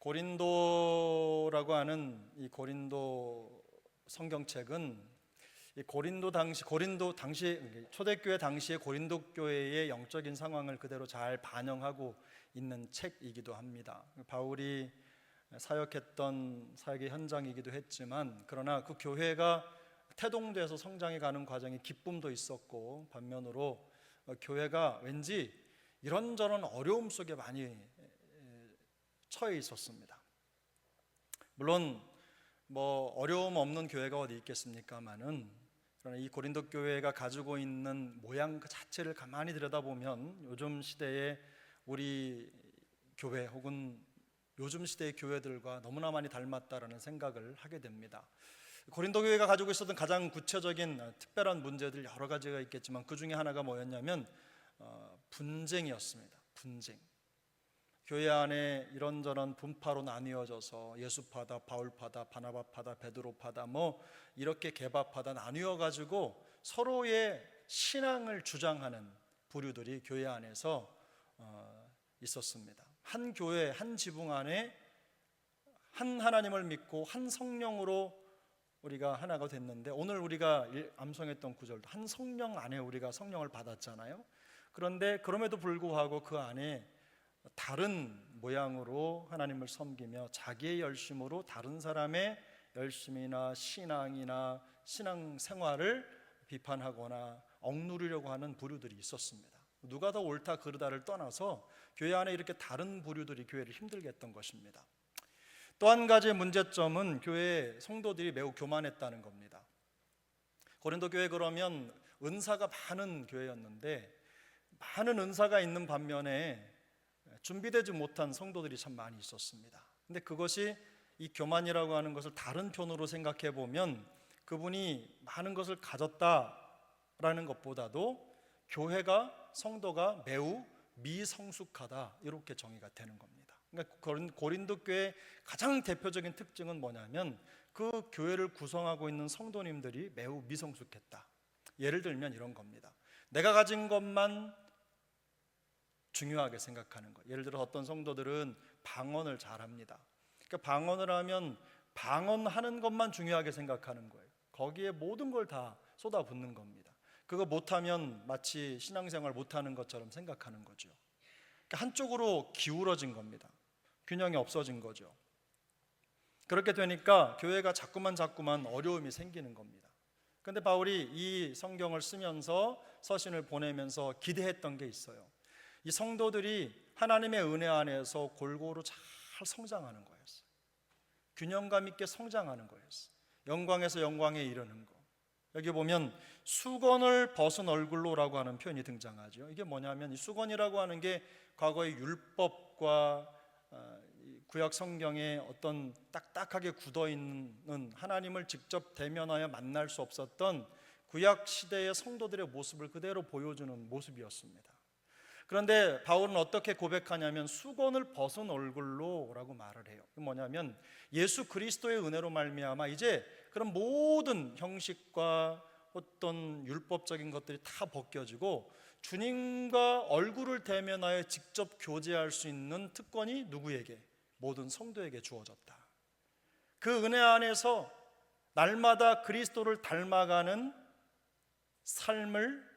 고린도라고 하는 이 고린도 성경책은 이 고린도 당시 초대교회 당시의 고린도 교회의 영적인 상황을 그대로 잘 반영하고 있는 책이기도 합니다. 바울이 사역했던 사역의 현장이기도 했지만, 그러나 그 교회가 태동돼서 성장해 가는 과정에 기쁨도 있었고, 반면으로 교회가 왠지 이런저런 어려움 속에 많이 처해 있었습니다. 물론 어려움 없는 교회가 어디 있겠습니까마는, 그러나 이 고린도 교회가 가지고 있는 모양 그 자체를 가만히 들여다보면 요즘 시대의 우리 교회 혹은 요즘 시대의 교회들과 너무나 많이 닮았다라는 생각을 하게 됩니다. 고린도 교회가 가지고 있었던 가장 구체적인 특별한 문제들 여러 가지가 있겠지만, 그 중에 하나가 뭐였냐면 분쟁이었습니다. 분쟁. 교회 안에 이런저런 분파로 나뉘어져서 예수파다, 바울파다, 바나바파다, 베드로파다 이렇게 개바파다 나뉘어 가지고 서로의 신앙을 주장하는 부류들이 교회 안에서 있었습니다. 한 교회, 한 지붕 안에 한 하나님을 믿고 한 성령으로 우리가 하나가 됐는데, 오늘 우리가 암송했던 구절도 한 성령 안에 우리가 성령을 받았잖아요. 그런데 그럼에도 불구하고 그 안에 다른 모양으로 하나님을 섬기며 자기의 열심으로 다른 사람의 열심이나 신앙이나 신앙생활을 비판하거나 억누르려고 하는 부류들이 있었습니다. 누가 더 옳다 그르다를 떠나서 교회 안에 이렇게 다른 부류들이 교회를 힘들게 했던 것입니다. 또 한 가지의 문제점은 교회 성도들이 매우 교만했다는 겁니다. 고린도 교회 그러면 은사가 많은 교회였는데, 많은 은사가 있는 반면에 준비되지 못한 성도들이 참 많이 있었습니다. 근데 그것이 이 교만이라고 하는 것을 다른 편으로 생각해 보면, 그분이 많은 것을 가졌다라는 것보다도 교회가, 성도가 매우 미성숙하다, 이렇게 정의가 되는 겁니다. 그러니까 고린도 교회의 가장 대표적인 특징은 뭐냐면, 그 교회를 구성하고 있는 성도님들이 매우 미성숙했다. 예를 들면 이런 겁니다. 내가 가진 것만 중요하게 생각하는 것. 예를 들어 어떤 성도들은 방언을 잘합니다. 그러니까 방언을 하면 방언하는 것만 중요하게 생각하는 거예요. 거기에 모든 걸 다 쏟아붓는 겁니다. 그거 못하면 마치 신앙생활 못하는 것처럼 생각하는 거죠. 그러니까 한쪽으로 기울어진 겁니다. 균형이 없어진 거죠. 그렇게 되니까 교회가 자꾸만 어려움이 생기는 겁니다. 그런데 바울이 이 성경을 쓰면서, 서신을 보내면서 기대했던 게 있어요. 이 성도들이 하나님의 은혜 안에서 골고루 잘 성장하는 거였어요. 균형감 있게 성장하는 거였어요. 영광에서 영광에 이르는 거. 여기 보면 수건을 벗은 얼굴로라고 하는 표현이 등장하죠. 이게 뭐냐면, 이 수건이라고 하는 게 과거의 율법과 구약 성경에 어떤 딱딱하게 굳어있는 하나님을 직접 대면하여 만날 수 없었던 구약 시대의 성도들의 모습을 그대로 보여주는 모습이었습니다. 그런데 바울은 어떻게 고백하냐면 수건을 벗은 얼굴로라고 말을 해요. 뭐냐면 예수 그리스도의 은혜로 말미암아 이제 그런 모든 형식과 어떤 율법적인 것들이 다 벗겨지고 주님과 얼굴을 대면하여 직접 교제할 수 있는 특권이 누구에게? 모든 성도에게 주어졌다. 그 은혜 안에서 날마다 그리스도를 닮아가는 삶을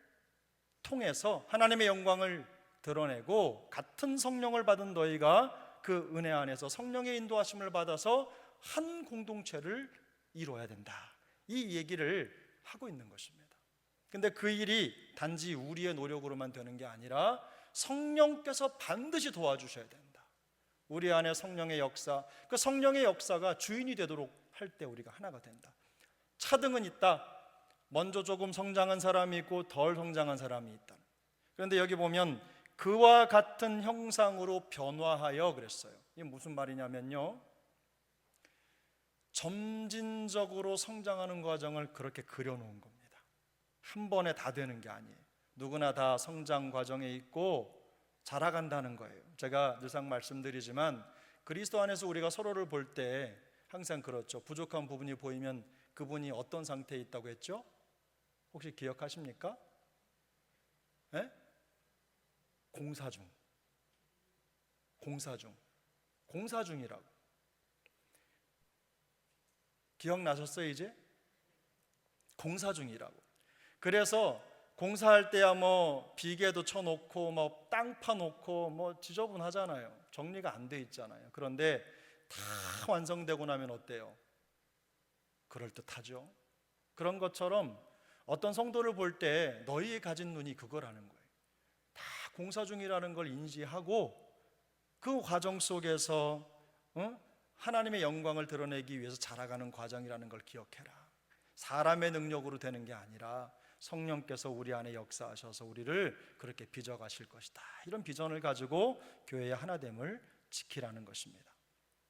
통해서 하나님의 영광을 드러내고, 같은 성령을 받은 너희가 그 은혜 안에서 성령의 인도하심을 받아서 한 공동체를 이루어야 된다, 이 얘기를 하고 있는 것입니다. 근데 그 일이 단지 우리의 노력으로만 되는 게 아니라 성령께서 반드시 도와주셔야 된다. 우리 안에 성령의 역사, 그 성령의 역사가 주인이 되도록 할 때 우리가 하나가 된다. 차등은 있다. 먼저 조금 성장한 사람이 있고 덜 성장한 사람이 있다. 그런데 여기 보면 그와 같은 형상으로 변화하여 그랬어요. 이게 무슨 말이냐면요, 점진적으로 성장하는 과정을 그렇게 그려놓은 겁니다. 한 번에 다 되는 게 아니에요. 누구나 다 성장 과정에 있고 자라간다는 거예요. 제가 늘상 말씀드리지만 그리스도 안에서 우리가 서로를 볼 때 항상 그렇죠. 부족한 부분이 보이면 그분이 어떤 상태에 있다고 했죠? 혹시 기억하십니까? 네? 공사 중이라고. 기억나셨어요 이제? 공사 중이라고. 그래서 공사할 때야 뭐 비계도 쳐놓고 뭐 땅 파놓고 뭐 지저분하잖아요. 정리가 안 돼 있잖아요. 그런데 다 완성되고 나면 어때요? 그럴듯하죠. 그런 것처럼 어떤 성도를 볼 때 너희의 가진 눈이 그거라는 거예요. 다 공사 중이라는 걸 인지하고 그 과정 속에서 하나님의 영광을 드러내기 위해서 자라가는 과정이라는 걸 기억해라. 사람의 능력으로 되는 게 아니라 성령께서 우리 안에 역사하셔서 우리를 그렇게 빚어가실 것이다. 이런 비전을 가지고 교회의 하나됨을 지키라는 것입니다.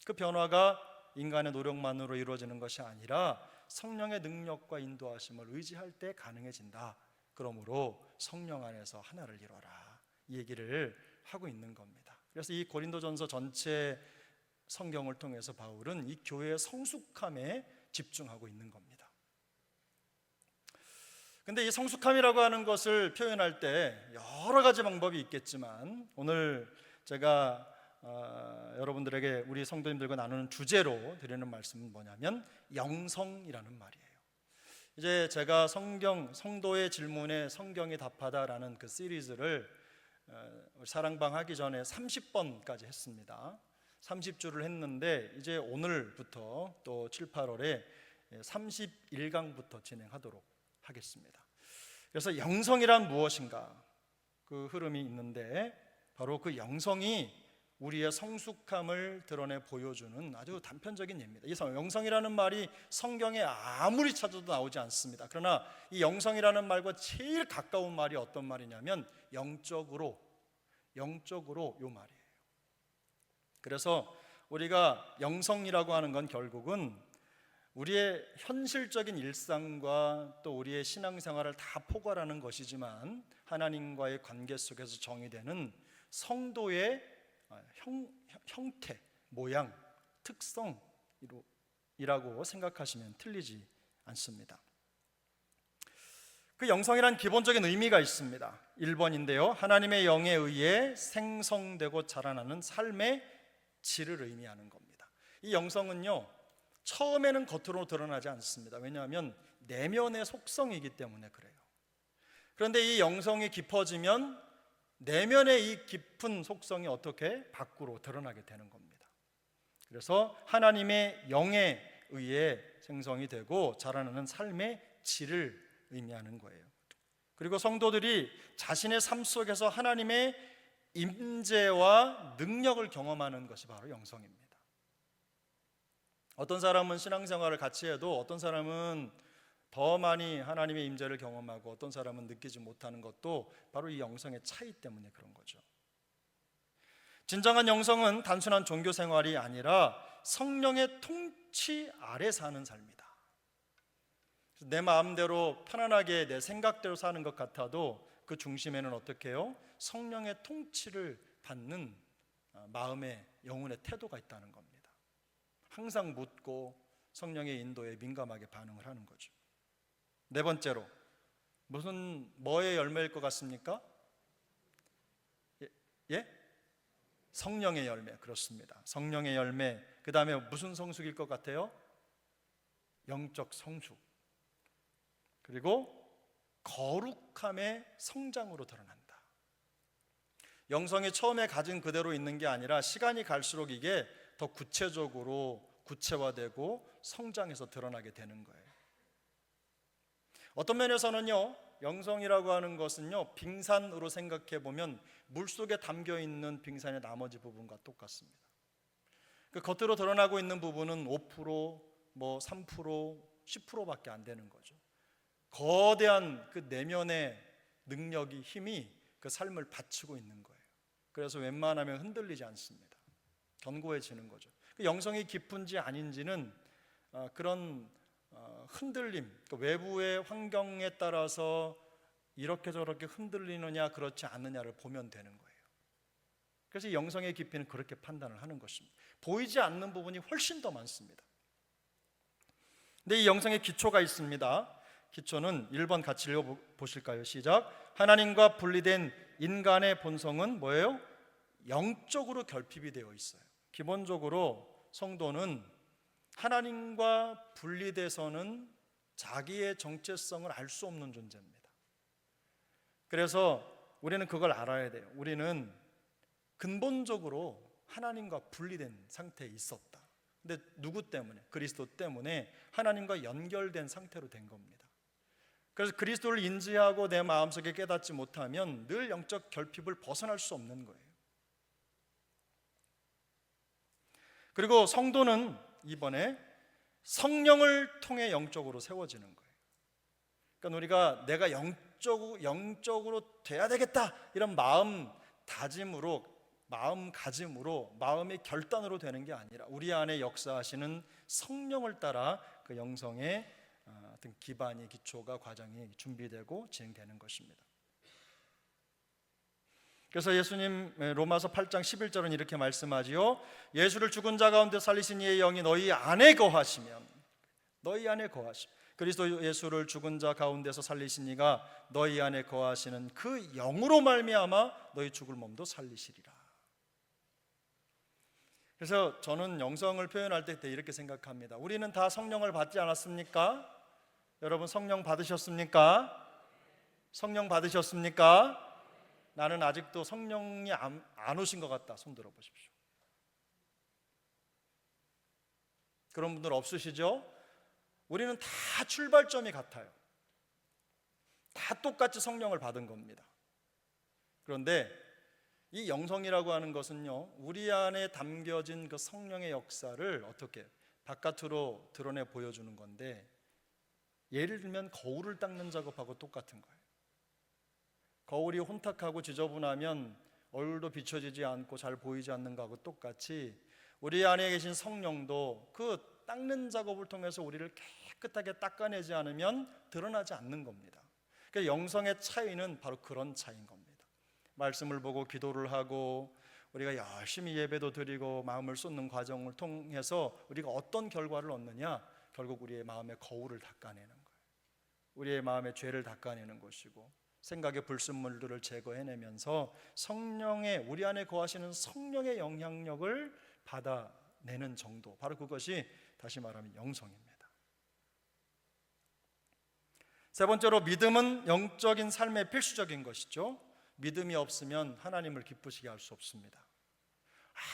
그 변화가 인간의 노력만으로 이루어지는 것이 아니라 성령의 능력과 인도하심을 의지할 때 가능해진다. 그러므로 성령 안에서 하나를 이뤄라, 이 얘기를 하고 있는 겁니다. 그래서 이 고린도전서 전체 성경을 통해서 바울은 이 교회의 성숙함에 집중하고 있는 겁니다. 근데 이 성숙함이라고 하는 것을 표현할 때 여러 가지 방법이 있겠지만 오늘 제가 여러분들에게 우리 성도님들과 나누는 주제로 드리는 말씀은 뭐냐면 영성이라는 말이에요. 이제 제가 성도의 질문에 성경이 답하다라는 그 시리즈를 사랑방 하기 전에 30번까지 했습니다. 30주를 했는데 이제 오늘부터 또 7, 8월에 31강부터 진행하도록 하겠습니다. 그래서 영성이란 무엇인가, 그 흐름이 있는데 바로 그 영성이 우리의 성숙함을 드러내 보여주는 아주 단편적인 예입니다. 이 영성이라는 말이 성경에 아무리 찾아도 나오지 않습니다. 그러나 이 영성이라는 말과 제일 가까운 말이 어떤 말이냐면 영적으로 요 말이에요. 그래서 우리가 영성이라고 하는 건 결국은 우리의 현실적인 일상과 또 우리의 신앙생활을 다 포괄하는 것이지만 하나님과의 관계 속에서 정의되는 성도의 형태, 모양, 특성이라고 생각하시면 틀리지 않습니다. 그 영성이란 기본적인 의미가 있습니다. 1번인데요, 하나님의 영에 의해 생성되고 자라나는 삶의 질을 의미하는 겁니다. 이 영성은요, 처음에는 겉으로 드러나지 않습니다. 왜냐하면 내면의 속성이기 때문에 그래요. 그런데 이 영성이 깊어지면 내면의 이 깊은 속성이 어떻게 밖으로 드러나게 되는 겁니다. 그래서 하나님의 영에 의해 생성이 되고 자라나는 삶의 질을 의미하는 거예요. 그리고 성도들이 자신의 삶 속에서 하나님의 임재와 능력을 경험하는 것이 바로 영성입니다. 어떤 사람은 신앙생활을 같이 해도 어떤 사람은 더 많이 하나님의 임재를 경험하고 어떤 사람은 느끼지 못하는 것도 바로 이 영성의 차이 때문에 그런 거죠. 진정한 영성은 단순한 종교 생활이 아니라 성령의 통치 아래 사는 삶이다. 내 마음대로 편안하게 내 생각대로 사는 것 같아도 그 중심에는 어떻게 해요? 성령의 통치를 받는 마음의 영혼의 태도가 있다는 겁니다. 항상 묻고 성령의 인도에 민감하게 반응을 하는 거죠. 네 번째로, 뭐의 열매일 것 같습니까? 예? 성령의 열매. 그렇습니다. 성령의 열매. 그 다음에 무슨 성숙일 것 같아요? 영적 성숙. 그리고 거룩함의 성장으로 드러난다. 영성이 처음에 가진 그대로 있는 게 아니라 시간이 갈수록 이게 더 구체적으로 구체화되고 성장해서 드러나게 되는 거예요. 어떤 면에서는요, 영성이라고 하는 것은요, 빙산으로 생각해 보면 물속에 담겨 있는 빙산의 나머지 부분과 똑같습니다. 그 겉으로 드러나고 있는 부분은 5%, 뭐 3%, 10%밖에 안 되는 거죠. 거대한 그 내면의 능력이, 힘이 그 삶을 받치고 있는 거예요. 그래서 웬만하면 흔들리지 않습니다. 견고해지는 거죠. 그 영성이 깊은지 아닌지는 그런 흔들림, 그 외부의 환경에 따라서 이렇게 저렇게 흔들리느냐 그렇지 않느냐를 보면 되는 거예요. 그래서 이 영성의 깊이는 그렇게 판단을 하는 것입니다. 보이지 않는 부분이 훨씬 더 많습니다. 근데 이 영성의 기초가 있습니다. 기초는 1번 같이 읽어보실까요? 시작. 하나님과 분리된 인간의 본성은 뭐예요? 영적으로 결핍이 되어 있어요. 기본적으로 성도는 하나님과 분리돼서는 자기의 정체성을 알 수 없는 존재입니다. 그래서 우리는 그걸 알아야 돼요. 우리는 근본적으로 하나님과 분리된 상태에 있었다. 근데 누구 때문에? 그리스도 때문에 하나님과 연결된 상태로 된 겁니다. 그래서 그리스도를 인지하고 내 마음속에 깨닫지 못하면 늘 영적 결핍을 벗어날 수 없는 거예요. 그리고 성도는 이번에 성령을 통해 영적으로 세워지는 거예요. 그러니까 우리가 내가 영적으로 돼야 되겠다 이런 마음가짐으로 마음의 결단으로 되는 게 아니라 우리 안에 역사하시는 성령을 따라 그 영성의 어떤 기반이, 기초가, 과정이 준비되고 진행되는 것입니다. 그래서 예수님 로마서 8장 11절은 이렇게 말씀하지요. 예수를 죽은 자 가운데 살리신 이의 영이 너희 안에 거하시면, 너희 안에 거하시면, 그리스도 예수를 죽은 자 가운데서 살리신 이가 너희 안에 거하시는 그 영으로 말미암아 너희 죽을 몸도 살리시리라. 그래서 저는 영성을 표현할 때 이렇게 생각합니다. 우리는 다 성령을 받지 않았습니까? 여러분 성령 받으셨습니까? 성령 받으셨습니까? 나는 아직도 성령이 안 오신 것 같다. 손 들어 보십시오. 그런 분들 없으시죠? 우리는 다 출발점이 같아요. 다 똑같이 성령을 받은 겁니다. 그런데 이 영성이라고 하는 것은요, 우리 안에 담겨진 그 성령의 역사를 어떻게 바깥으로 드러내 보여주는 건데, 예를 들면 거울을 닦는 작업하고 똑같은 거예요. 거울이 혼탁하고 지저분하면 얼굴도 비춰지지 않고 잘 보이지 않는 거하고 똑같이 우리 안에 계신 성령도 그 닦는 작업을 통해서 우리를 깨끗하게 닦아내지 않으면 드러나지 않는 겁니다. 그러니까 영성의 차이는 바로 그런 차이인 겁니다. 말씀을 보고 기도를 하고 우리가 열심히 예배도 드리고 마음을 쏟는 과정을 통해서 우리가 어떤 결과를 얻느냐, 결국 우리의 마음의 거울을 닦아내는 거예요. 우리의 마음의 죄를 닦아내는 것이고 생각의 불순물들을 제거해내면서 성령의, 우리 안에 거하시는 성령의 영향력을 받아내는 정도, 바로 그것이 다시 말하면 영성입니다. 세 번째로, 믿음은 영적인 삶의 필수적인 것이죠. 믿음이 없으면 하나님을 기쁘시게 할 수 없습니다.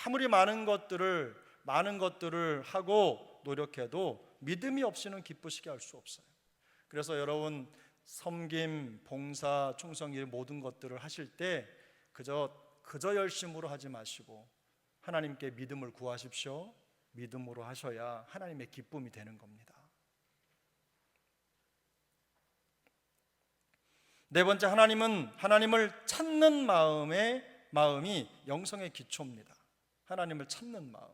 아무리 많은 것들을 하고 노력해도 믿음이 없이는 기쁘시게 할 수 없어요. 그래서 여러분 섬김, 봉사, 충성, 이 모든 것들을 하실 때 그저 열심으로 하지 마시고 하나님께 믿음을 구하십시오. 믿음으로 하셔야 하나님의 기쁨이 되는 겁니다. 네 번째, 하나님을 찾는 마음이 영성의 기초입니다. 하나님을 찾는 마음.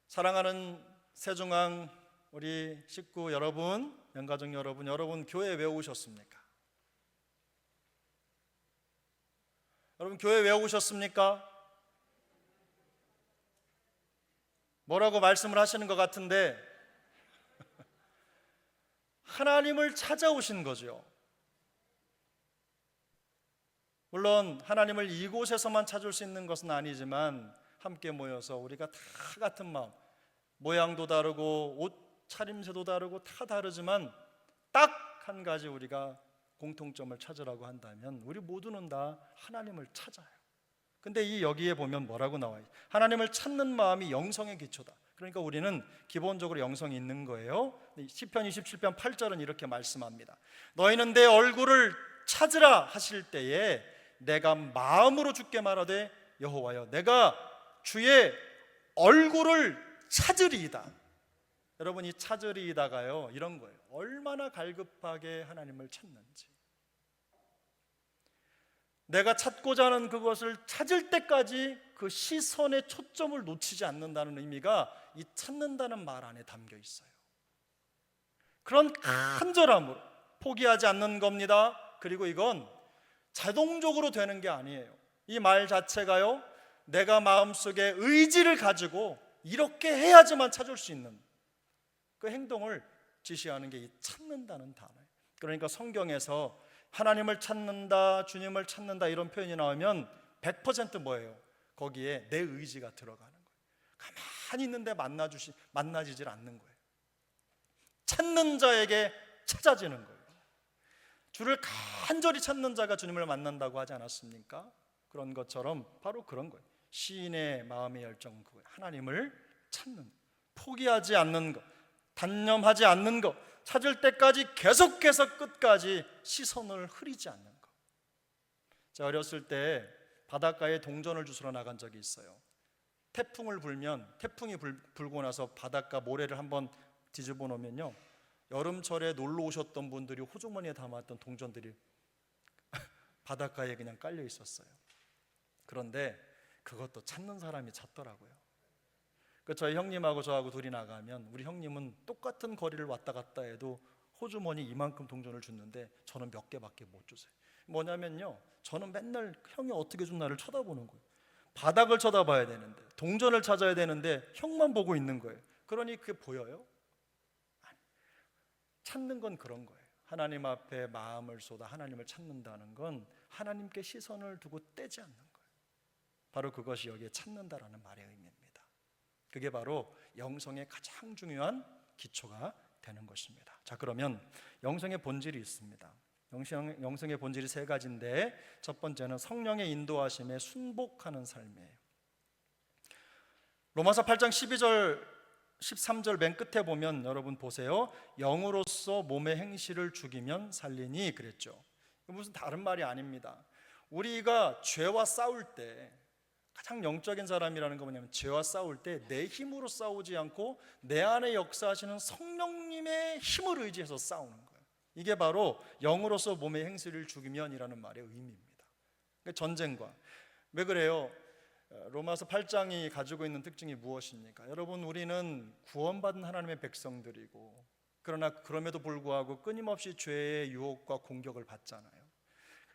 사랑하는 세중앙 우리 식구 여러분, 영가족 여러분 교회 왜 오셨습니까? 여러분 교회 왜 오셨습니까? 뭐라고 말씀을 하시는 것 같은데 하나님을 찾아오신 거죠. 물론 하나님을 이곳에서만 찾을 수 있는 것은 아니지만 함께 모여서 우리가 다 같은 마음, 모양도 다르고 옷 차림새도 다르고 다 다르지만 딱 한 가지 우리가 공통점을 찾으라고 한다면 우리 모두는 다 하나님을 찾아요. 근데 여기에 보면 뭐라고 나와요? 하나님을 찾는 마음이 영성의 기초다. 그러니까 우리는 기본적으로 영성이 있는 거예요. 시편 27편 8절은 이렇게 말씀합니다. 너희는 내 얼굴을 찾으라 하실 때에 내가 마음으로 주께 말하되 여호와여 내가 주의 얼굴을 찾으리이다. 여러분 이 찾으리이다가요 이런 거예요. 얼마나 갈급하게 하나님을 찾는지, 내가 찾고자 하는 그것을 찾을 때까지 그 시선의 초점을 놓치지 않는다는 의미가 이 찾는다는 말 안에 담겨 있어요. 그런 간절함으로 포기하지 않는 겁니다. 그리고 이건 자동적으로 되는 게 아니에요. 이 말 자체가요, 내가 마음속에 의지를 가지고 이렇게 해야지만 찾을 수 있는 그 행동을 지시하는 게 이 찾는다는 단어예요. 그러니까 성경에서 하나님을 찾는다, 주님을 찾는다 이런 표현이 나오면 100% 뭐예요? 거기에 내 의지가 들어가는 거예요. 가만히 있는데 만나지질 않는 거예요. 찾는 자에게 찾아지는 거예요. 주를 간절히 찾는 자가 주님을 만난다고 하지 않았습니까? 그런 것처럼 바로 그런 거예요. 시인의 마음의 열정은 그거예요. 하나님을 찾는, 포기하지 않는 것, 단념하지 않는 것, 찾을 때까지 계속해서 끝까지 시선을 흐리지 않는 것. 제가 어렸을 때 바닷가에 동전을 주스러 나간 적이 있어요. 태풍이 불고 나서 바닷가 모래를 한번 뒤집어 놓으면요, 여름철에 놀러 오셨던 분들이 호주머니에 담았던 동전들이 바닷가에 그냥 깔려 있었어요. 그런데 그것도 찾는 사람이 찾더라고요. 저희 형님하고 저하고 둘이 나가면 우리 형님은 똑같은 거리를 왔다 갔다 해도 호주머니 이만큼 동전을 줬는데 저는 몇 개밖에 못 주세요. 뭐냐면요, 저는 맨날 형이 어떻게 준 나를 쳐다보는 거예요. 바닥을 쳐다봐야 되는데, 동전을 찾아야 되는데 형만 보고 있는 거예요. 그러니 그게 보여요? 아니, 찾는 건 그런 거예요. 하나님 앞에 마음을 쏟아 하나님을 찾는다는 건 하나님께 시선을 두고 떼지 않는 거예요. 바로 그것이 여기에 찾는다라는 말의 의미입니다. 그게 바로 영성의 가장 중요한 기초가 되는 것입니다. 자, 그러면 영성의 본질이 있습니다. 영성의 본질이 세 가지인데, 첫 번째는 성령의 인도하심에 순복하는 삶이에요. 로마서 8장 12절 13절 맨 끝에 보면 여러분 보세요. 영으로서 몸의 행실을 죽이면 살리니 그랬죠. 무슨 다른 말이 아닙니다. 우리가 죄와 싸울 때, 가장 영적인 사람이라는 건 뭐냐면, 죄와 싸울 때 내 힘으로 싸우지 않고 내 안에 역사하시는 성령님의 힘을 의지해서 싸우는 거예요. 이게 바로 영으로서 몸의 행실을 죽이면이라는 말의 의미입니다. 전쟁과, 왜 그래요? 로마서 8장이 가지고 있는 특징이 무엇입니까? 여러분, 우리는 구원받은 하나님의 백성들이고, 그러나 그럼에도 불구하고 끊임없이 죄의 유혹과 공격을 받잖아요.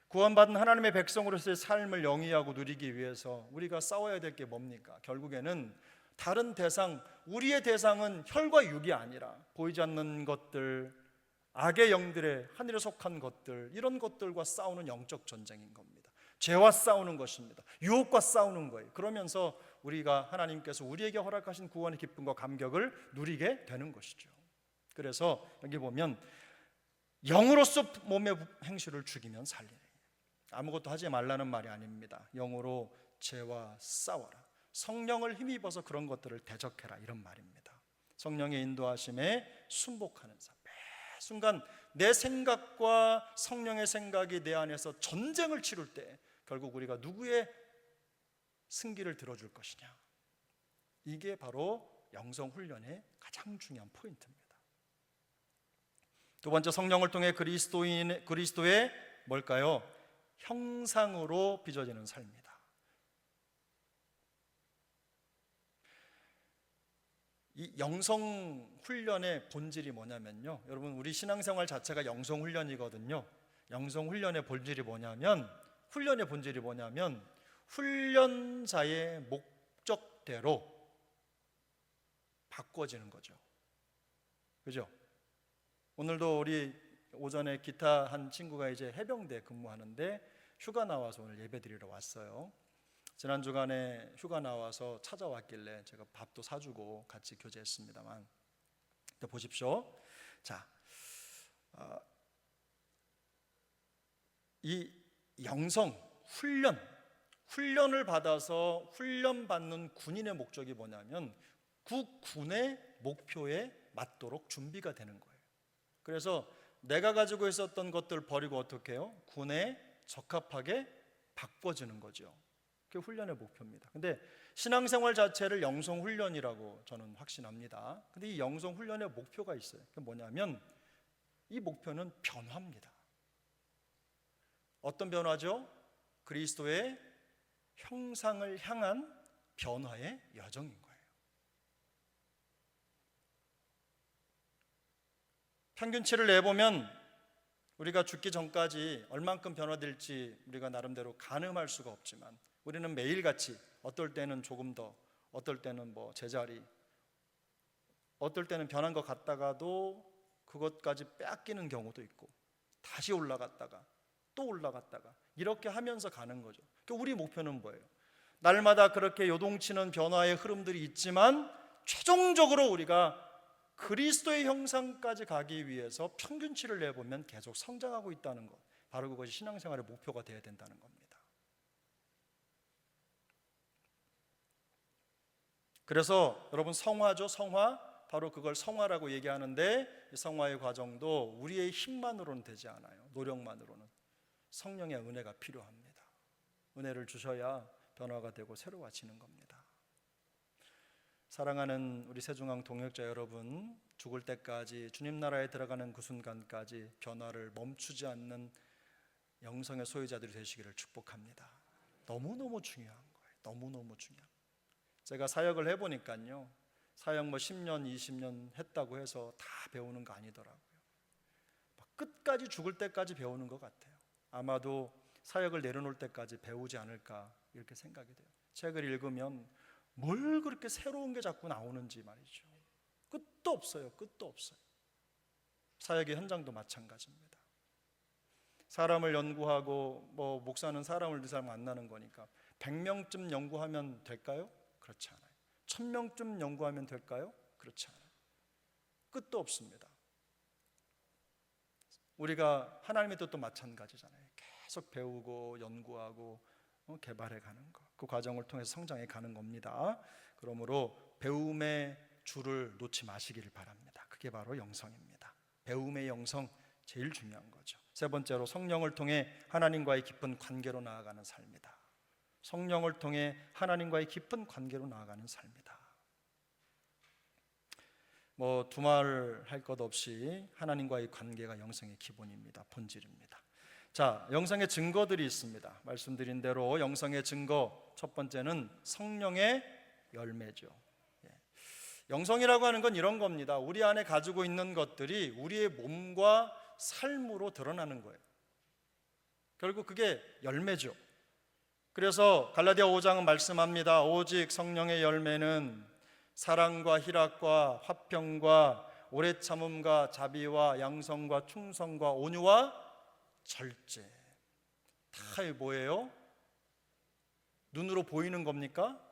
구원받은 하나님의 백성으로서의 삶을 영위하고 누리기 위해서 우리가 싸워야 될 게 뭡니까? 결국에는 다른 대상, 우리의 대상은 혈과 육이 아니라 보이지 않는 것들, 악의 영들의 하늘에 속한 것들, 이런 것들과 싸우는 영적 전쟁인 겁니다. 죄와 싸우는 것입니다. 유혹과 싸우는 거예요. 그러면서 우리가 하나님께서 우리에게 허락하신 구원의 기쁨과 감격을 누리게 되는 것이죠. 그래서 여기 보면 영으로서 몸의 행실을 죽이면 살리네. 아무것도 하지 말라는 말이 아닙니다. 영으로 죄와 싸워라. 성령을 힘입어서 그런 것들을 대적해라, 이런 말입니다. 성령의 인도하심에 순복하는 삶. 매 순간 내 생각과 성령의 생각이 내 안에서 전쟁을 치룰 때 결국 우리가 누구의 승기를 들어줄 것이냐, 이게 바로 영성 훈련의 가장 중요한 포인트입니다. 두 번째, 성령을 통해 그리스도의 뭘까요? 형상으로 빚어지는 삶이다. 이 영성 훈련의 본질이 뭐냐면요, 여러분, 우리 신앙생활 자체가 영성 훈련이거든요. 영성 훈련의 본질이 뭐냐면, 훈련자의 목적대로 바꿔지는 거죠. 그죠? 오늘도 우리 오전에 기타 한 친구가 이제 해병대 근무하는데 휴가 나와서 오늘 예배 드리러 왔어요. 지난 주간에 휴가 나와서 찾아왔길래 제가 밥도 사주고 같이 교제했습니다만, 보십시오. 자, 이 영성 훈련을 받아서 훈련받는 군인의 목적이 뭐냐면 그 군의 목표에 맞도록 준비가 되는 거예요. 그래서 내가 가지고 있었던 것들 버리고 어떻게 해요? 군에 적합하게 바꿔지는 거죠. 그게 훈련의 목표입니다. 근데 신앙생활 자체를 영성훈련이라고 저는 확신합니다. 근데 이 영성훈련의 목표가 있어요. 그게 뭐냐면 이 목표는 변화입니다. 어떤 변화죠? 그리스도의 형상을 향한 변화의 여정인 거예요. 평균치를 내보면 우리가 죽기 전까지 얼만큼 변화될지 우리가 나름대로 가늠할 수가 없지만, 우리는 매일같이 어떨 때는 조금 더, 어떨 때는 뭐 제자리, 어떨 때는 변한 것 같다가도 그것까지 빼앗기는 경우도 있고, 다시 올라갔다가 또 올라갔다가 이렇게 하면서 가는 거죠. 그러니까 우리 목표는 뭐예요? 날마다 그렇게 요동치는 변화의 흐름들이 있지만 최종적으로 우리가 그리스도의 형상까지 가기 위해서 평균치를 내보면 계속 성장하고 있다는 것, 바로 그것이 신앙생활의 목표가 되어야 된다는 겁니다. 그래서 여러분, 성화죠. 성화, 바로 그걸 성화라고 얘기하는데, 이 성화의 과정도 우리의 힘만으로는 되지 않아요. 노력만으로는. 성령의 은혜가 필요합니다. 은혜를 주셔야 변화가 되고 새로워지는 겁니다. 사랑하는 우리 새중앙 동역자 여러분, 죽을 때까지, 주님 나라에 들어가는 그 순간까지 변화를 멈추지 않는 영성의 소유자들이 되시기를 축복합니다. 너무너무 중요한 거예요. 너무너무 중요한 거예요. 제가 사역을 해보니까요, 사역 10년, 20년 했다고 해서 다 배우는 거 아니더라고요. 끝까지, 죽을 때까지 배우는 것 같아요. 아마도 사역을 내려놓을 때까지 배우지 않을까, 이렇게 생각이 돼요. 책을 읽으면 뭘 그렇게 새로운 게 자꾸 나오는지 말이죠. 끝도 없어요. 끝도 없어요. 사역의 현장도 마찬가지입니다. 사람을 연구하고, 목사는 사람을 늘 사람 만나는 거니까 100명쯤 연구하면 될까요? 그렇지 않아요. 1000명쯤 연구하면 될까요? 그렇지 않아요. 끝도 없습니다. 우리가 하나님의 뜻도 마찬가지잖아요. 계속 배우고 연구하고 개발해 가는 것, 그 과정을 통해서 성장해 가는 겁니다. 그러므로 배움의 줄을 놓지 마시기를 바랍니다. 그게 바로 영성입니다. 배움의 영성, 제일 중요한 거죠. 세 번째로, 성령을 통해 하나님과의 깊은 관계로 나아가는 삶이다. 성령을 통해 하나님과의 깊은 관계로 나아가는 삶이다. 두말 할 것 없이 하나님과의 관계가 영성의 기본입니다. 본질입니다. 자, 영성의 증거들이 있습니다. 말씀드린 대로 영성의 증거, 첫 번째는 성령의 열매죠. 영성이라고 하는 건 이런 겁니다. 우리 안에 가지고 있는 것들이 우리의 몸과 삶으로 드러나는 거예요. 결국 그게 열매죠. 그래서 갈라디아 5장은 말씀합니다. 오직 성령의 열매는 사랑과 희락과 화평과 오래 참음과 자비와 양성과 충성과 온유와 절제. 다 뭐예요? 눈으로 보이는 겁니까?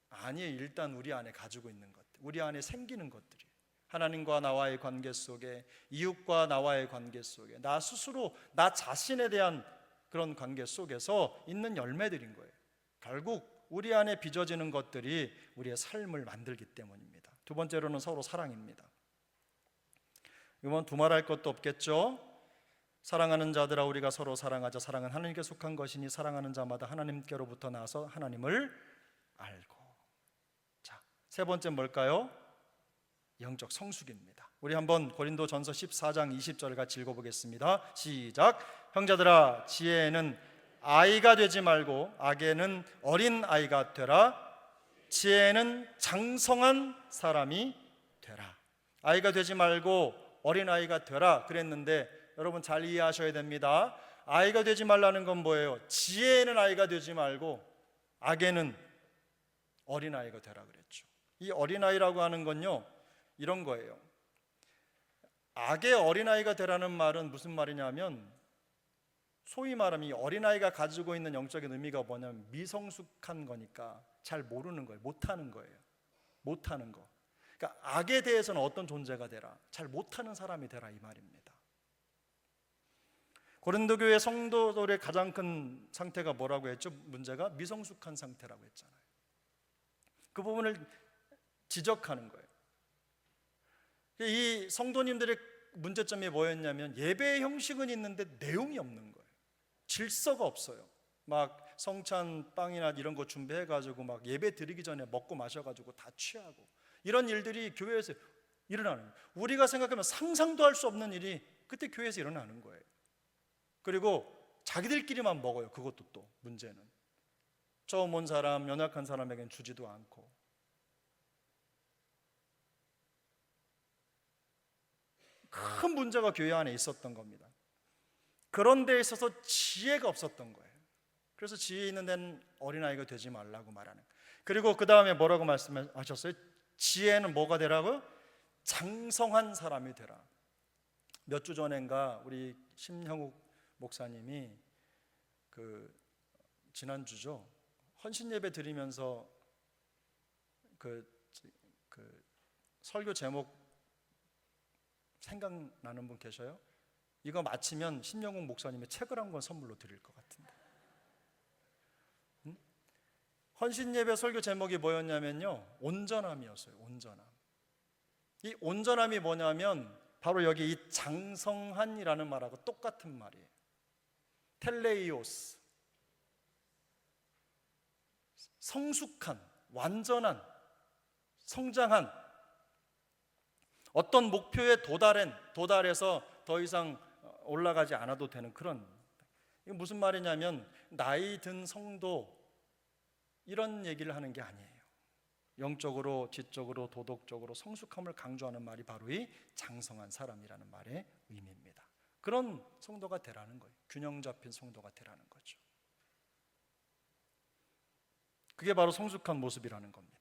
아니에요. 일단 우리 안에 가지고 있는 것들, 우리 안에 생기는 것들이, 하나님과 나와의 관계 속에, 이웃과 나와의 관계 속에, 나 스스로, 나 자신에 대한 그런 관계 속에서 있는 열매들인 거예요. 결국 우리 안에 빚어지는 것들이 우리의 삶을 만들기 때문입니다. 두 번째로는 서로 사랑입니다. 이건 두말할 것도 없겠죠. 사랑하는 자들아, 우리가 서로 사랑하자. 사랑은 하나님께 속한 것이니 사랑하는 자마다 하나님께로부터 나서 하나님을 알고. 자, 세 번째 뭘까요? 영적 성숙입니다. 우리 한번 고린도전서 14장 20절 같이 읽어보겠습니다. 시작. 형제들아, 지혜에는 아이가 되지 말고 악에는 어린 아이가 되라. 지혜에는 장성한 사람이 되라. 아이가 되지 말고 어린 아이가 되라 그랬는데, 여러분 잘 이해하셔야 됩니다. 아이가 되지 말라는 건 뭐예요? 지혜에는 아이가 되지 말고 악에는 어린 아이가 되라 그랬죠. 이 어린 아이라고 하는 건요, 이런 거예요. 악의 어린 아이가 되라는 말은 무슨 말이냐면, 소위 말하면 이 어린아이가 가지고 있는 영적인 의미가 뭐냐면 미성숙한 거니까 잘 모르는 거예요. 못하는 거예요. 못하는 거. 그러니까 악에 대해서는 어떤 존재가 되라, 잘 못하는 사람이 되라, 이 말입니다. 고린도 교회 성도들의 가장 큰 상태가 뭐라고 했죠? 문제가 미성숙한 상태라고 했잖아요. 그 부분을 지적하는 거예요. 이 성도님들의 문제점이 뭐였냐면, 예배의 형식은 있는데 내용이 없는 거예요. 질서가 없어요. 막 성찬 빵이나 이런 거 준비해가지고 막 예배 드리기 전에 먹고 마셔가지고 다 취하고, 이런 일들이 교회에서 일어나는 거예요. 우리가 생각하면 상상도 할 수 없는 일이 그때 교회에서 일어나는 거예요. 그리고 자기들끼리만 먹어요. 그것도 또 문제는 처음 온 사람, 연약한 사람에겐 주지도 않고. 큰 문제가 교회 안에 있었던 겁니다. 그런 데 있어서 지혜가 없었던 거예요. 그래서 지혜 있는 데는 어린아이가 되지 말라고 말하는 거예요. 그리고 그 다음에 뭐라고 말씀하셨어요? 지혜는 뭐가 되라고요? 장성한 사람이 되라. 몇 주 전인가 우리 심형욱 목사님이 지난주죠, 헌신 예배 드리면서 설교 제목 생각나는 분 계셔요? 이거 마치면 심영욱 목사님의 책을 한 권 선물로 드릴 것 같은데. 헌신예배 설교 제목이 뭐였냐면요, 온전함이었어요. 온전함. 이 온전함이 뭐냐면 바로 여기 이 장성한이라는 말하고 똑같은 말이에요. 텔레이오스, 성숙한, 완전한, 성장한, 어떤 목표에 도달해서 더 이상 올라가지 않아도 되는 그런. 이게 무슨 말이냐면 나이 든 성도 이런 얘기를 하는 게 아니에요. 영적으로, 지적으로, 도덕적으로 성숙함을 강조하는 말이 바로 이 장성한 사람이라는 말의 의미입니다. 그런 성도가 되라는 거예요. 균형 잡힌 성도가 되라는 거죠. 그게 바로 성숙한 모습이라는 겁니다.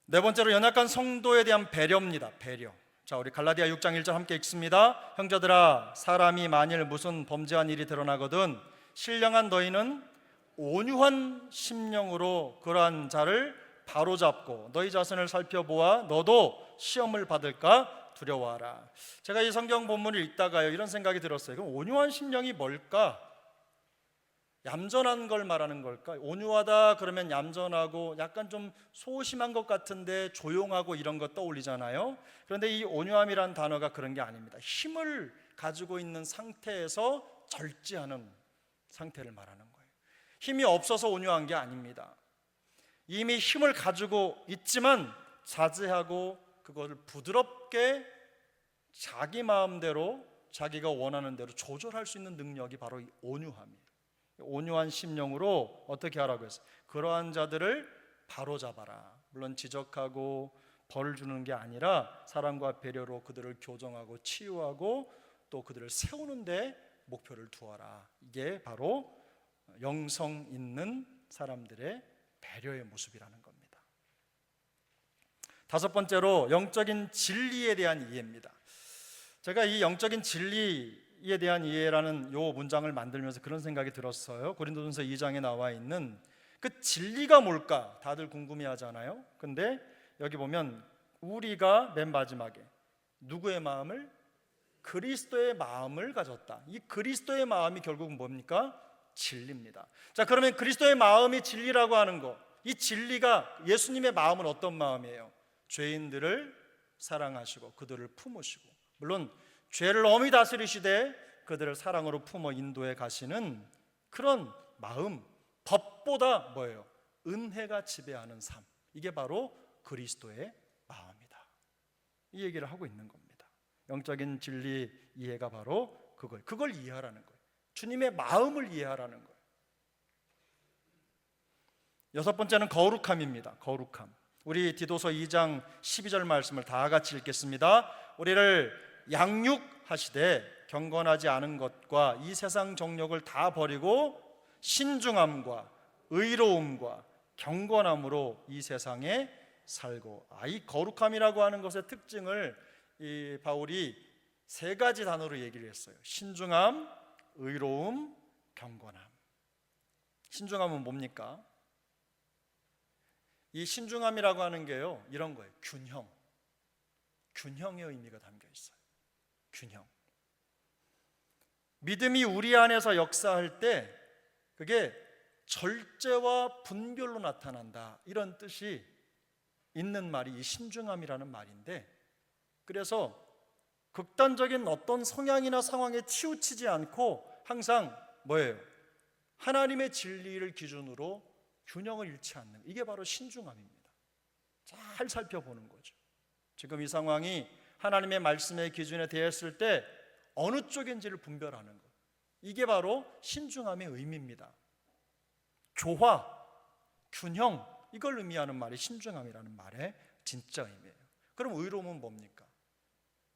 네 번째로 연약한 성도에 대한 배려입니다. 배려. 자, 우리 갈라디아 6장 1절 함께 읽습니다. 형제들아, 사람이 만일 무슨 범죄한 일이 드러나거든 신령한 너희는 온유한 심령으로 그러한 자를 바로잡고 너희 자신을 살펴보아 너도 시험을 받을까 두려워하라. 제가 이 성경 본문을 읽다가요, 이런 생각이 들었어요. 그럼 온유한 심령이 뭘까? 얌전한 걸 말하는 걸까? 온유하다 그러면 얌전하고 약간 좀 소심한 것 같은데 조용하고 이런 거 떠올리잖아요. 그런데 이 온유함이란 단어가 그런 게 아닙니다. 힘을 가지고 있는 상태에서 절제하는 상태를 말하는 거예요. 힘이 없어서 온유한 게 아닙니다. 이미 힘을 가지고 있지만 자제하고 그것을 부드럽게 자기 마음대로 자기가 원하는 대로 조절할 수 있는 능력이 바로 이 온유함이에요. 온유한 심령으로 어떻게 하라고 했어요? 그러한 자들을 바로잡아라. 물론 지적하고 벌을 주는 게 아니라 사랑과 배려로 그들을 교정하고 치유하고 또 그들을 세우는 데 목표를 두어라. 이게 바로 영성 있는 사람들의 배려의 모습이라는 겁니다. 다섯 번째로 영적인 진리에 대한 이해입니다. 제가 이 영적인 진리에 대한 이해라는 요 문장을 만들면서 그런 생각이 들었어요. 고린도전서 2장에 나와 있는 그 진리가 뭘까 다들 궁금해하잖아요. 근데 여기 보면 우리가 맨 마지막에 누구의 마음을? 그리스도의 마음을 가졌다. 이 그리스도의 마음이 결국은 뭡니까? 진리입니다. 자, 그러면 그리스도의 마음이 진리라고 하는 거, 이 진리가 예수님의 마음은 어떤 마음이에요? 죄인들을 사랑하시고 그들을 품으시고, 물론 죄를 엄히 다스리시되 그들을 사랑으로 품어 인도해 가시는 그런 마음, 법보다 뭐예요? 은혜가 지배하는 삶. 이게 바로 그리스도의 마음이다. 이 얘기를 하고 있는 겁니다. 영적인 진리 이해가 바로 그거예요. 그걸 이해하라는 거예요. 주님의 마음을 이해하라는 거예요. 여섯 번째는 거룩함입니다. 거룩함. 우리 디도서 2장 12절 말씀을 다 같이 읽겠습니다. 우리를 양육하시되 경건하지 않은 것과 이 세상 정욕을 다 버리고 신중함과 의로움과 경건함으로 이 세상에 살고. 이 거룩함이라고 하는 것의 특징을 이 바울이 세 가지 단어로 얘기를 했어요. 신중함, 의로움, 경건함. 신중함은 뭡니까? 이 신중함이라고 하는 게요, 이런 거예요. 균형의 의미가 담겨 있어요. 균형. 믿음이 우리 안에서 역사할 때 그게 절제와 분별로 나타난다, 이런 뜻이 있는 말이 이 신중함이라는 말인데, 그래서 극단적인 어떤 성향이나 상황에 치우치지 않고 항상 뭐예요? 하나님의 진리를 기준으로 균형을 잃지 않는, 이게 바로 신중함입니다. 잘 살펴보는 거죠. 지금 이 상황이 하나님의 말씀의 기준에 대했을 때 어느 쪽인지를 분별하는 것, 이게 바로 신중함의 의미입니다. 조화, 균형, 이걸 의미하는 말이 신중함이라는 말의 진짜 의미예요. 그럼 의로움은 뭡니까?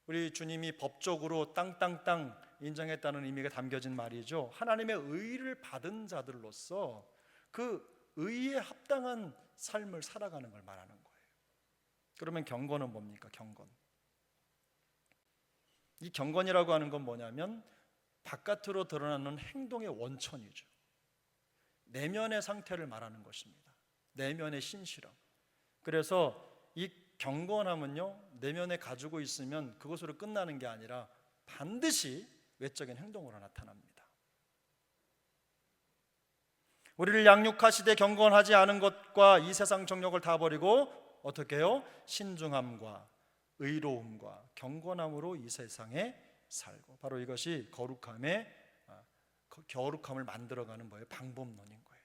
우리 주님이 법적으로 땅땅땅 인정했다는 의미가 담겨진 말이죠. 하나님의 의를 받은 자들로서 그 의에 합당한 삶을 살아가는 걸 말하는 거예요. 그러면 경건은 뭡니까? 경건. 이 경건이라고 하는 건 뭐냐면 바깥으로 드러나는 행동의 원천이죠. 내면의 상태를 말하는 것입니다. 내면의 신실함. 그래서 이 경건함은요, 내면에 가지고 있으면 그것으로 끝나는 게 아니라 반드시 외적인 행동으로 나타납니다. 우리를 양육하시되 경건하지 않은 것과 이 세상 정욕을 다 버리고 어떻게 해요? 신중함과 의로움과 경건함으로 이 세상에 살고, 바로 이것이 거룩함을 만들어가는 뭐예요? 방법론인 거예요.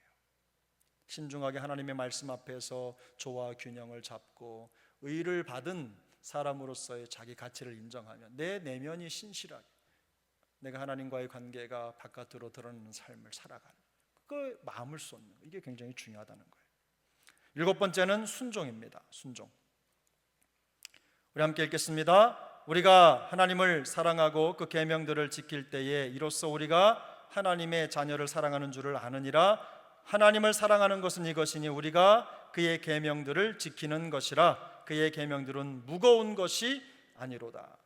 신중하게 하나님의 말씀 앞에서 조화 균형을 잡고 의를 받은 사람으로서의 자기 가치를 인정하며 내 내면이 신실하게 내가 하나님과의 관계가 바깥으로 드러나는 삶을 살아가는, 그 마음을 쏟는, 이게 굉장히 중요하다는 거예요. 7번째는 순종입니다. 순종. 우리 함께 읽겠습니다. 우리가 하나님을 사랑하고 그 계명들을 지킬 때에 이로써 우리가 하나님의 자녀를 사랑하는 줄을 아느니라. 하나님을 사랑하는 것은 이것이니 우리가 그의 계명들을 지키는 것이라. 그의 계명들은 무거운 것이 아니로다.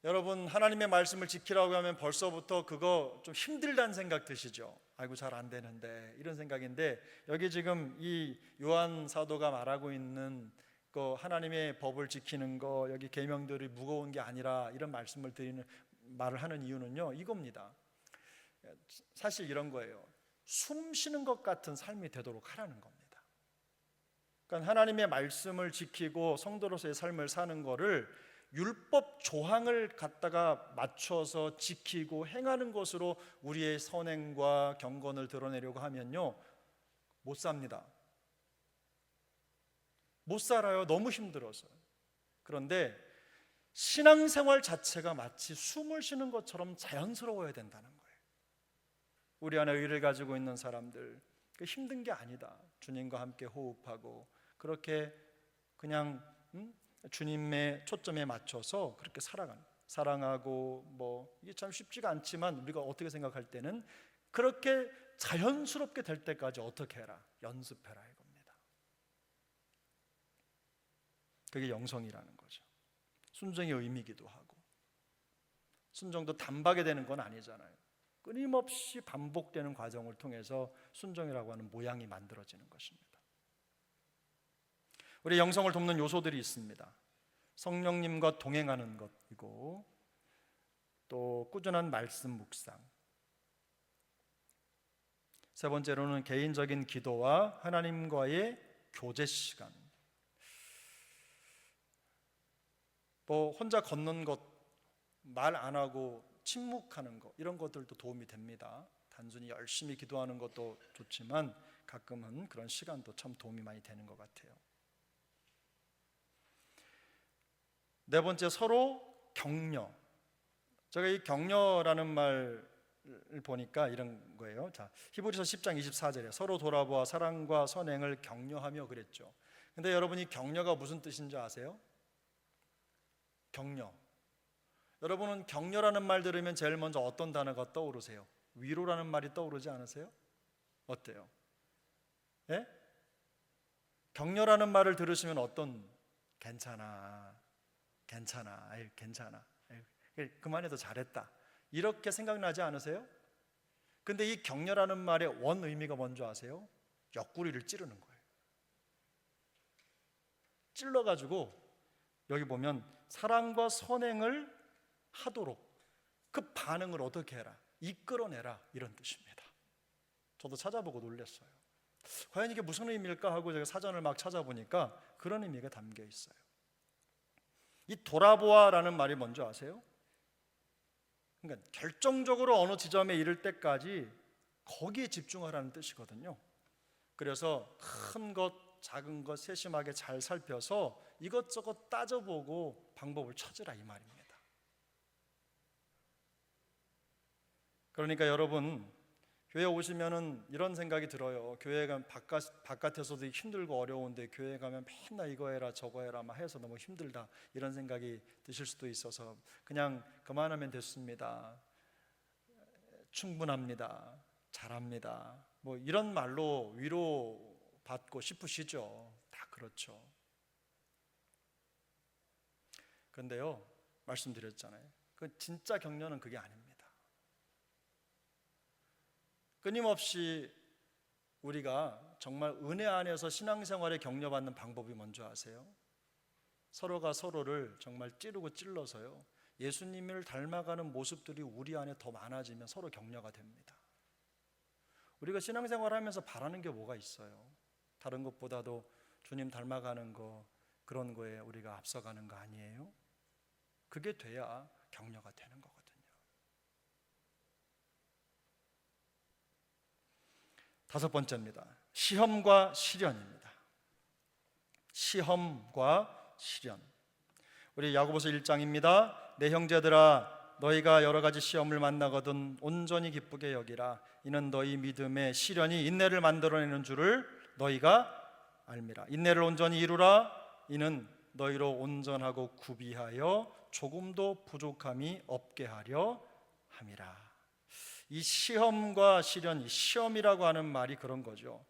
여러분, 하나님의 말씀을 지키라고 하면 벌써부터 그거 좀 힘들다는 생각 드시죠? 아이고 잘 안 되는데, 이런 생각인데, 여기 지금 이 요한 사도가 말하고 있는 그 하나님의 법을 지키는 거, 여기 계명들이 무거운 게 아니라 이런 말을 하는 이유는요, 이겁니다. 사실 이런 거예요. 숨 쉬는 것 같은 삶이 되도록 하라는 겁니다. 그러니까 하나님의 말씀을 지키고 성도로서의 삶을 사는 거를 율법 조항을 갖다가 맞춰서 지키고 행하는 것으로 우리의 선행과 경건을 드러내려고 하면요, 못 삽니다. 못 살아요. 너무 힘들어서. 그런데 신앙생활 자체가 마치 숨을 쉬는 것처럼 자연스러워야 된다는 거예요. 우리 안에 의를 가지고 있는 사람들, 힘든 게 아니다. 주님과 함께 호흡하고 그렇게 그냥 주님의 초점에 맞춰서 그렇게 살아가는, 사랑하고 뭐 이게 참 쉽지가 않지만 우리가 어떻게 생각할 때는 그렇게 자연스럽게 될 때까지 어떻게 해라, 연습해라 이겁니다. 그게 영성이라는 거죠. 순종의 의미이기도 하고, 순종도 단박에 되는 건 아니잖아요. 끊임없이 반복되는 과정을 통해서 순종이라고 하는 모양이 만들어지는 것입니다. 우리 영성을 돕는 요소들이 있습니다. 성령님과 동행하는 것이고, 또 꾸준한 말씀 묵상, 세 번째로는 개인적인 기도와 하나님과의 교제 시간. 뭐 혼자 걷는 것, 말 안 하고 침묵하는 것, 이런 것들도 도움이 됩니다. 단순히 열심히 기도하는 것도 좋지만 가끔은 그런 시간도 참 도움이 많이 되는 것 같아요. 네 번째, 서로 격려. 제가 이 격려라는 말을 보니까 이런 거예요. 자, 히브리서 10장 24절에 서로 돌아보아 사랑과 선행을 격려하며 그랬죠. 근데 여러분이 격려가 무슨 뜻인지 아세요? 격려. 여러분은 격려라는 말 들으면 제일 먼저 어떤 단어가 떠오르세요? 위로라는 말이 떠오르지 않으세요? 어때요? 예? 격려라는 말을 들으시면 괜찮아, 아유, 괜찮아, 아유, 그만해도 잘했다, 이렇게 생각나지 않으세요? 근데 이 격려라는 말의 원 의미가 뭔지 아세요? 옆구리를 찌르는 거예요. 찔러가지고 여기 보면 사랑과 선행을 하도록 그 반응을 어떻게 해라, 이끌어내라, 이런 뜻입니다. 저도 찾아보고 놀랐어요. 과연 이게 무슨 의미일까 하고 제가 사전을 막 찾아보니까 그런 의미가 담겨 있어요. 이 돌아보아라는 말이 뭔지 아세요? 그러니까 결정적으로 어느 지점에 이를 때까지 거기에 집중하라는 뜻이거든요. 그래서 큰 것, 작은 것 세심하게 잘 살펴서 이것저것 따져보고 방법을 찾으라, 이 말입니다. 그러니까 여러분, 교회 오시면은 이런 생각이 들어요. 교회 가면 바깥에서도 힘들고 어려운데 교회 가면 맨날 이거 해라 저거 해라 막 해서 너무 힘들다, 이런 생각이 드실 수도 있어서 그냥 그만하면 됐습니다, 충분합니다, 잘합니다, 뭐 이런 말로 위로 받고 싶으시죠. 다 그렇죠. 그런데요, 말씀드렸잖아요. 그 진짜 격려는 그게 아닙니다. 끊임없이 우리가 정말 은혜 안에서 신앙생활에 격려받는 방법이 뭔지 아세요? 서로가 서로를 정말 찌르고 찔러서요, 예수님을 닮아가는 모습들이 우리 안에 더 많아지면 서로 격려가 됩니다. 우리가 신앙생활하면서 바라는 게 뭐가 있어요? 다른 것보다도 주님 닮아가는 거, 그런 거에 우리가 앞서가는 거 아니에요? 그게 돼야 격려가 되는 거거든요. 5번째입니다. 시험과 시련입니다. 시험과 시련. 우리 야고보서 1장입니다. 내 형제들아, 너희가 여러 가지 시험을 만나거든 온전히 기쁘게 여기라. 이는 너희 믿음의 시련이 인내를 만들어내는 줄을 너희가 알미라. 인내를 온전히 이루라. 이는 너희로 온전하고 구비하여 조금도 부족함이 없게 하려 함이라. 이 시험과 시련, 이 시험이라고 하는 말이 그런 거죠.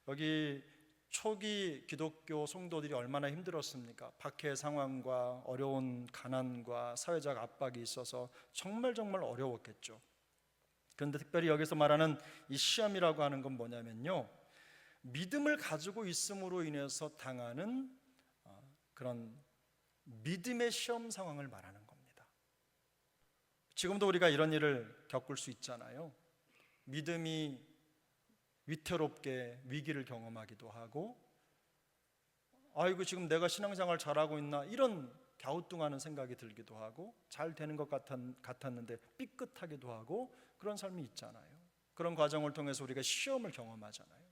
여기 초기 기독교 성도들이 얼마나 힘들었습니까? 박해 상황과 어려운 가난과 사회적 압박이 있어서 정말 어려웠겠죠. 그런데 특별히 여기서 말하는 이 시험이라고 하는 건 뭐냐면요, 믿음을 가지고 있음으로 인해서 당하는 그런 믿음의 시험 상황을 말하는 겁니다. 지금도 우리가 이런 일을 겪을 수 있잖아요. 믿음이 위태롭게 위기를 경험하기도 하고, 아이고 지금 내가 신앙생활 잘하고 있나, 이런 갸우뚱하는 생각이 들기도 하고, 잘 되는 것 같았는데 삐끗하기도 하고, 그런 삶이 있잖아요. 그런 과정을 통해서 우리가 시험을 경험하잖아요.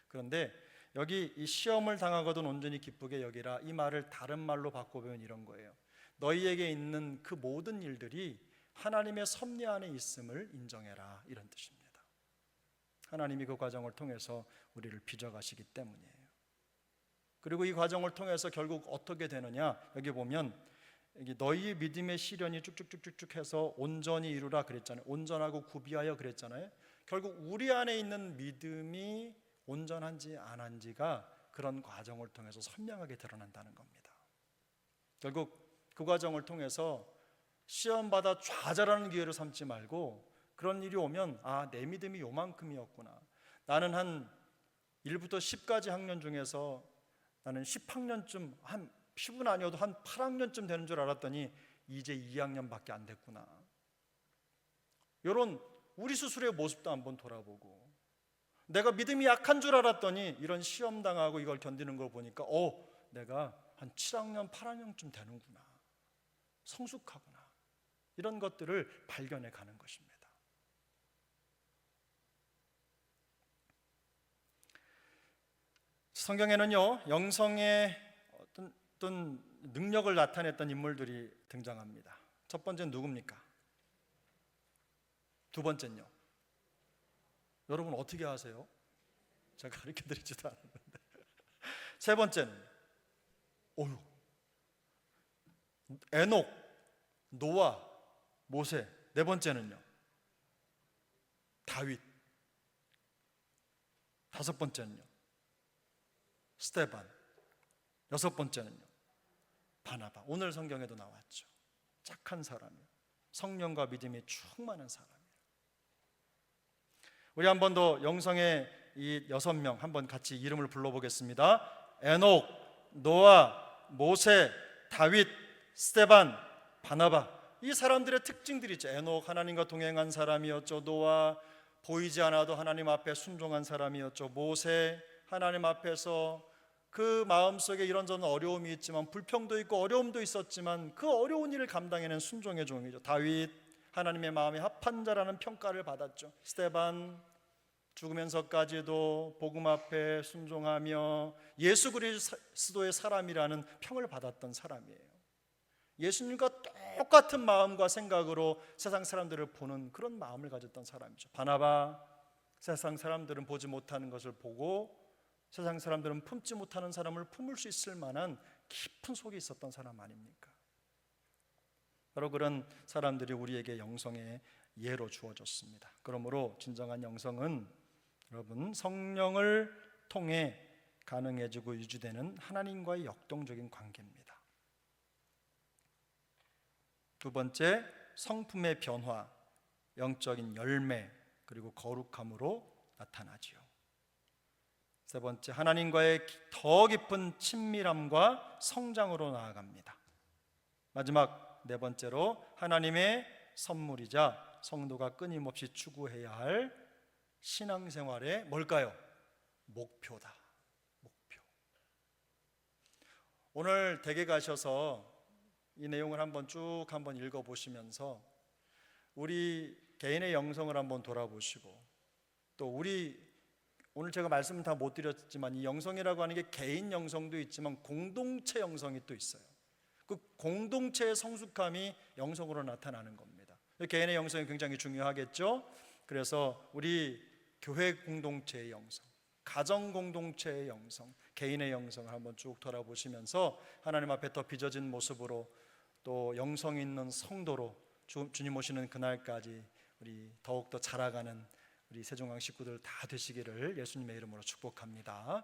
그런데 여기 이 시험을 당하거든 온전히 기쁘게 여기라, 이 말을 다른 말로 바꿔보면 이런 거예요. 너희에게 있는 그 모든 일들이 하나님의 섭리 안에 있음을 인정해라, 이런 뜻입니다. 하나님이 그 과정을 통해서 우리를 빚어가시기 때문이에요. 그리고 이 과정을 통해서 결국 어떻게 되느냐, 여기 보면 여기 너희의 믿음의 시련이 쭉쭉쭉쭉 해서 온전히 이루라 그랬잖아요. 온전하고 구비하여 그랬잖아요. 결국 우리 안에 있는 믿음이 온전한지 안 한지가 그런 과정을 통해서 선명하게 드러난다는 겁니다. 결국 그 과정을 통해서 시험받아 좌절하는 기회를 삼지 말고, 그런 일이 오면 내 믿음이 요만큼이었구나. 나는 한 1부터 10까지 학년 중에서 나는 10학년쯤, 한 10은 아니어도 한 8학년쯤 되는 줄 알았더니 이제 2학년밖에 안 됐구나. 이런 우리 스스로의 모습도 한번 돌아보고, 내가 믿음이 약한 줄 알았더니 이런 시험 당하고 이걸 견디는 걸 보니까 내가 한 7학년, 8학년쯤 되는구나. 성숙하구나. 이런 것들을 발견해 가는 것입니다. 성경에는요, 영성의 어떤 능력을 나타냈던 인물들이 등장합니다. 첫 번째는 누굽니까? 두 번째는요? 여러분 어떻게 아세요? 제가 가르쳐 드리지도 않았는데. 세 번째는 에녹, 노아, 모세. 네 번째는요? 다윗. 다섯 번째는요? 스데반. 여섯 번째는요? 바나바. 오늘 성경에도 나왔죠. 착한 사람이요, 성령과 믿음이 충만한 사람이에요. 우리 한 번 더 영성의 이 6명 한번 같이 이름을 불러보겠습니다. 에녹, 노아, 모세, 다윗, 스데반, 바나바. 이 사람들의 특징들이 있죠. 에녹 하나님과 동행한 사람이었죠. 노아 보이지 않아도 하나님 앞에 순종한 사람이었죠. 모세 하나님 앞에서 그 마음속에 이런저런 어려움이 있지만, 불평도 있고 어려움도 있었지만 그 어려운 일을 감당해낸 순종의 종이죠. 다윗 하나님의 마음에 합한 자라는 평가를 받았죠. 스데반 죽으면서까지도 복음 앞에 순종하며 예수 그리스도의 사람이라는 평을 받았던 사람이에요. 예수님과 똑같은 마음과 생각으로 세상 사람들을 보는 그런 마음을 가졌던 사람이죠. 바나바, 세상 사람들은 보지 못하는 것을 보고 세상 사람들은 품지 못하는 사람을 품을 수 있을 만한 깊은 속이 있었던 사람 아닙니까? 바로 그런 사람들이 우리에게 영성의 예로 주어졌습니다. 그러므로 진정한 영성은 여러분 성령을 통해 가능해지고 유지되는 하나님과의 역동적인 관계입니다. 두 번째, 성품의 변화, 영적인 열매, 그리고 거룩함으로 나타나지요. 세 번째, 하나님과의 더 깊은 친밀함과 성장으로 나아갑니다. 마지막 네 번째로, 하나님의 선물이자 성도가 끊임없이 추구해야 할 신앙생활의 뭘까요? 목표다. 목표. 오늘 댁에 가셔서 이 내용을 한번 읽어보시면서 우리 개인의 영성을 한번 돌아보시고, 또 오늘 제가 말씀을 다 못 드렸지만 이 영성이라고 하는 게 개인 영성도 있지만 공동체 영성이 또 있어요. 그 공동체의 성숙함이 영성으로 나타나는 겁니다. 개인의 영성이 굉장히 중요하겠죠. 그래서 우리 교회 공동체의 영성, 가정 공동체의 영성, 개인의 영성을 한번 쭉 돌아보시면서 하나님 앞에 더 빚어진 모습으로, 또 영성 있는 성도로 주님 오시는 그날까지 우리 더욱더 자라가는 우리 세종강 식구들 다 되시기를 예수님의 이름으로 축복합니다.